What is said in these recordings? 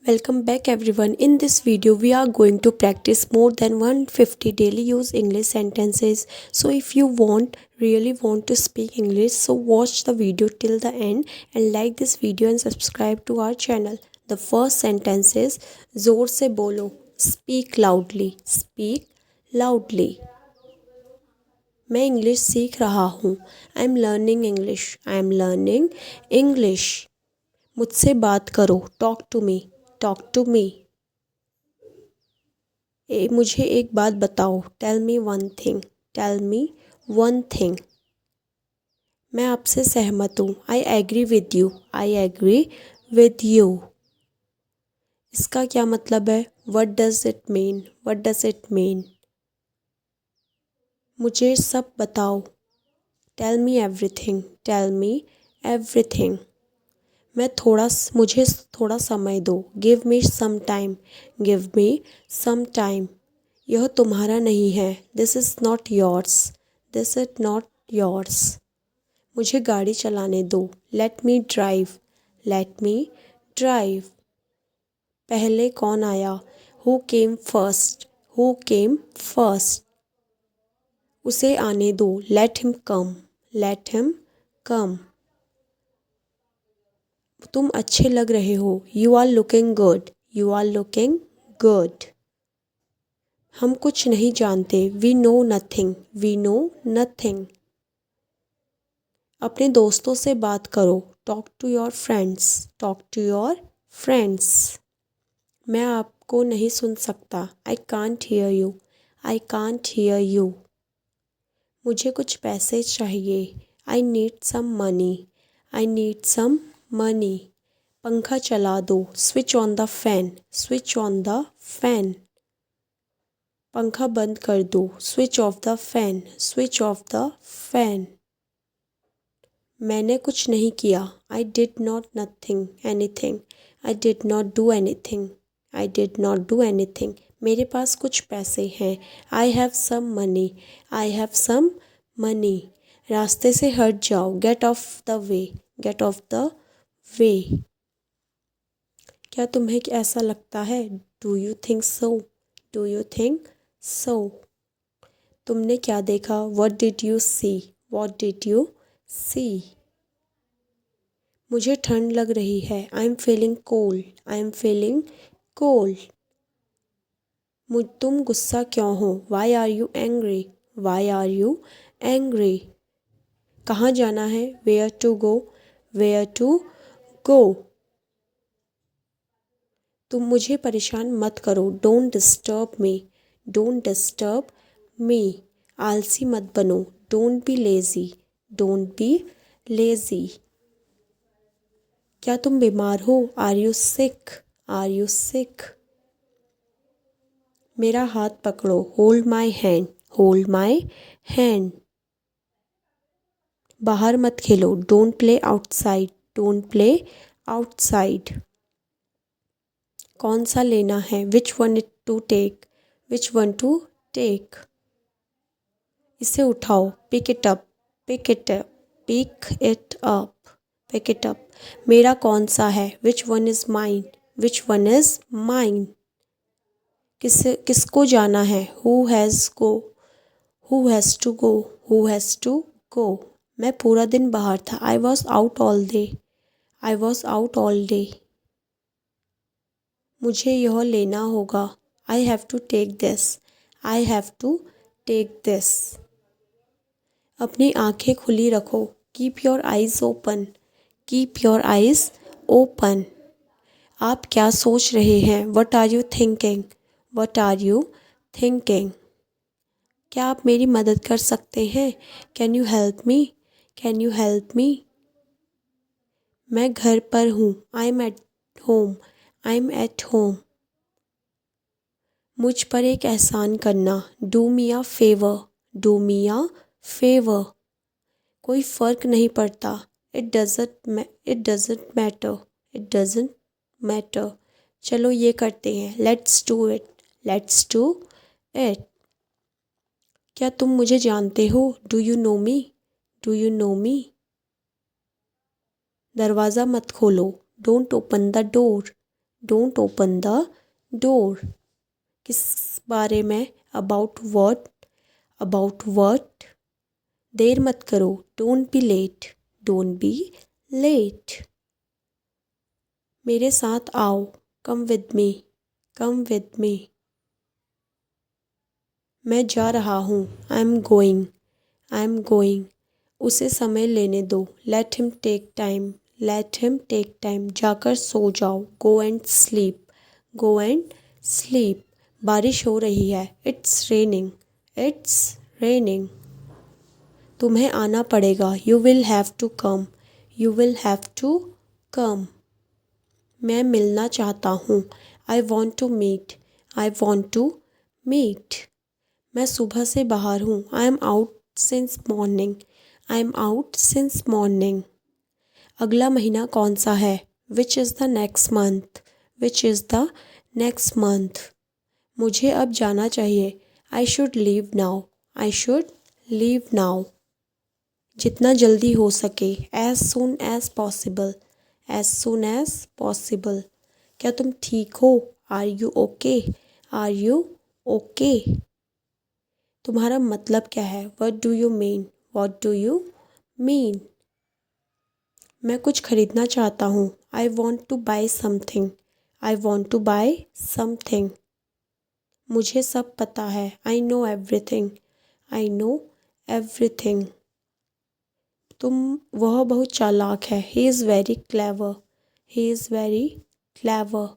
Welcome back everyone. In this video we are going to practice more than 150 daily use English sentences. So if you really want to speak English, so watch the video till the end and like this video and subscribe to our channel. The first sentence is जोर से बोलो. Speak loudly. Speak loudly. मैं English सीख रहा हूँ. I am learning English. I am learning English. मुझसे बात करो. Talk to me. Talk to me. मुझे एक बात बताओ. Tell me one thing. Tell me one thing. मैं आपसे सहमत हूँ. I agree with you. I agree with you. इसका क्या मतलब है? What does it mean. What does it mean. मुझे सब बताओ. Tell me everything. Tell me everything. मुझे थोड़ा समय दो. Give me some time. Give me some time. यह तुम्हारा नहीं है. This is not yours. This is not yours. मुझे गाड़ी चलाने दो. Let me drive. Let me drive. पहले कौन आया? Who came first. Who came first. उसे आने दो. Let him come. Let him come. तुम अच्छे लग रहे हो. You are looking good. You are looking good. हम कुछ नहीं जानते. We know nothing. We know nothing. अपने दोस्तों से बात करो. Talk to your friends. Talk to your friends. मैं आपको नहीं सुन सकता. I can't hear you. I can't hear you. मुझे कुछ पैसे चाहिए. I need some money. I need some money. पंखा चला दो. Switch on the fan. Switch on the fan. पंखा बंद कर दो. Switch off the fan. Switch off the fan. मैंने कुछ नहीं किया. I did not nothing anything. I did not do anything. I did not do anything. मेरे पास कुछ पैसे हैं. I have some money. I have some money. रास्ते से हट जाओ. Get off the way. Get off the way. क्या तुम्हें ऐसा लगता है? Do you think so. Do you think so. तुमने क्या देखा? What did you see. What did you see. मुझे ठंड लग रही है. I am feeling cold. I am feeling cold. तुम गुस्सा क्यों हो? Why are you angry. Y are you angry. कहाँ जाना है? Where to go. Where to go. तुम मुझे परेशान मत करो. Don't disturb me. Don't disturb me. आलसी मत बनो. Don't be lazy. Don't be lazy. क्या तुम बीमार हो? Are you sick. Are you sick. मेरा हाथ पकड़ो. Hold my hand. Hold my hand. बाहर मत खेलो. Don't play outside. Don't play outside. कौन सा लेना है? Which one to take. Which one to take. इसे उठाओ. Pick it up. Pick it up. Pick it up. Pick it up. मेरा कौन सा है? Which one is mine. Which one is mine. किसको जाना है? Who has go. Who has to go. Who has to go. मैं पूरा दिन बाहर था. I was out all day. I was out all day. मुझे यह लेना होगा. I have to take this. I have to take this. अपनी आंखें खुली रखो. Keep your eyes open. Keep your eyes open. आप क्या सोच रहे हैं? What are you thinking. What are you thinking. क्या आप मेरी मदद कर सकते हैं? Can you help me. Can you help me. मैं घर पर हूँ. I am at home. I am at home. मुझ पर एक एहसान करना. Do me a favour. Do me a favour. कोई फ़र्क नहीं पड़ता. It doesn't matter. It doesn't matter. चलो ये करते हैं. Let's do it. Let's do it. क्या तुम मुझे जानते हो? Do you know me. Do you know me. दरवाज़ा मत खोलो. Don't open the door. Don't open the door. किस बारे में? About what? About what? देर मत करो, don't be late, don't be late. मेरे साथ आओ, come with me, come with me. मैं जा रहा हूँ, I am going, I am going. उसे समय लेने दो, let him take time, let him take time. जाकर सो जाओ, go and sleep, go and sleep. बारिश हो रही है, इट्स रेनिंग, इट्स रेनिंग। तुम्हें आना पड़ेगा, you will have to come, you will have to come. मैं मिलना चाहता हूँ, I want to meet, I want to meet. मैं सुबह से बाहर हूँ, I am out since morning, I am out since morning. अगला महीना कौन सा है? Which is the next month, which is the next month. मुझे अब जाना चाहिए, I should leave now, I should leave now. जितना जल्दी हो सके, as soon as possible, as soon as possible. क्या तुम ठीक हो? Are you okay, are you okay. तुम्हारा मतलब क्या है? What do you mean, what do you mean. मैं कुछ खरीदना चाहता हूँ, I want to buy something, I want to buy something. मुझे सब पता है, I know everything, I know everything. वह बहुत चालाक है, he is very clever, he is very clever.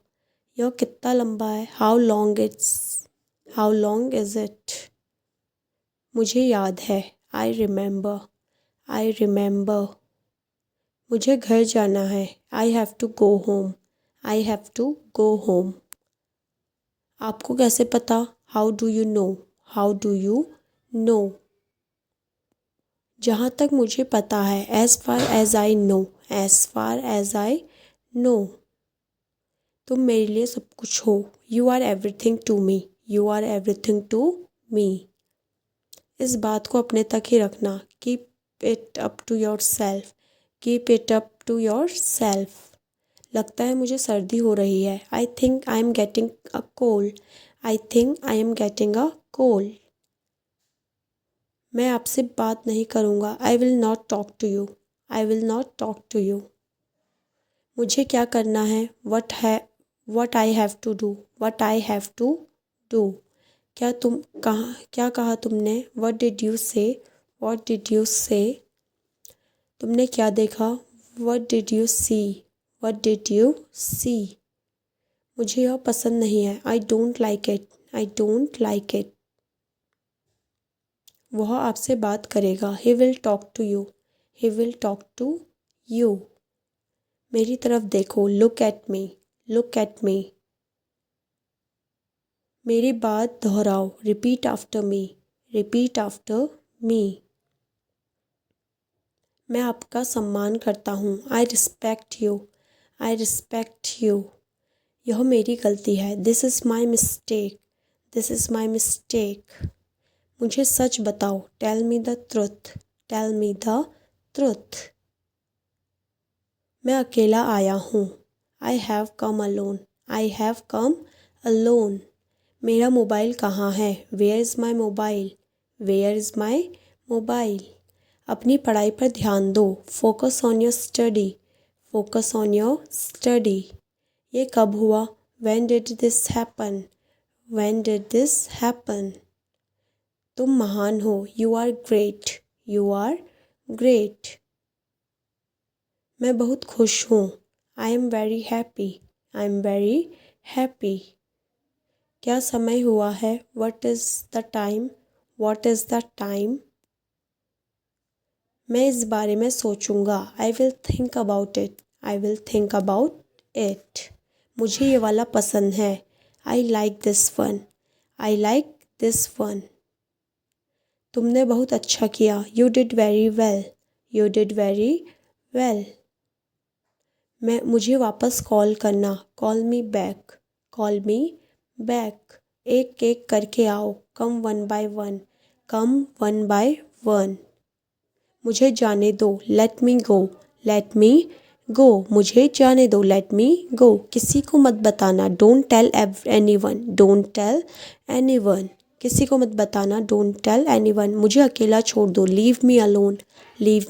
यह कितना लंबा है? How long it's, how long is it. मुझे याद है, आई रिमेंबर, आई रिमेंबर। मुझे घर जाना है, I have to go home, I have to go home. आपको कैसे पता? How do you know, how do you know. जहाँ तक मुझे पता है, as far as I know, as far as I know. तुम मेरे लिए सब कुछ हो, you are everything to me, you are everything to me. इस बात को अपने तक ही रखना, keep it up to yourself, keep it up to yourself. लगता है मुझे सर्दी हो रही है, I think I am getting a cold, I think I am getting a cold. मैं आपसे बात नहीं करूँगा, I will not talk to you, I will not talk to you. मुझे क्या करना है? What I have to do, what I have to do. क्या कहा तुमने? What did you say, what did you say. तुमने क्या देखा? What did you see, what did you see. मुझे यह पसंद नहीं है, I don't like it, I don't like it. वह आपसे बात करेगा, he will talk to you, he will talk to you. मेरी तरफ देखो, look at me, look at me. मेरी बात दोहराओ, repeat after me, repeat after me. मैं आपका सम्मान करता हूँ, I respect you, I respect you. यह मेरी गलती है, this is my mistake, this is my mistake. मुझे सच बताओ, tell me the truth, tell me the truth. मैं अकेला आया हूँ, I have come alone, I have come alone. मेरा मोबाइल कहाँ है? Where is my mobile, where is my mobile. अपनी पढ़ाई पर ध्यान दो, focus on your study, focus on your study. ये कब हुआ? When did this happen, when did this happen. तुम महान हो, you are great, you are great. मैं बहुत खुश हूँ, I am very happy, I am very happy. क्या समय हुआ है? What is the time, what is the time. मैं इस बारे में सोचूंगा, I will think about it, I will think about it. मुझे ये वाला पसंद है, I like this one, I like this one. तुमने बहुत अच्छा किया, you did very well, you did very well. मुझे वापस कॉल करना, call me back, call me back. एक एक करके आओ, come one by one, come one by one. मुझे जाने दो, लेट मी गो, लेट मी गो मुझे जाने दो, लेट मी गो किसी को मत बताना, don't tell anyone, don't tell anyone किसी को मत बताना, डोंट टेल एनीवन मुझे अकेला छोड़ दो, लीव मी अलोन, लीव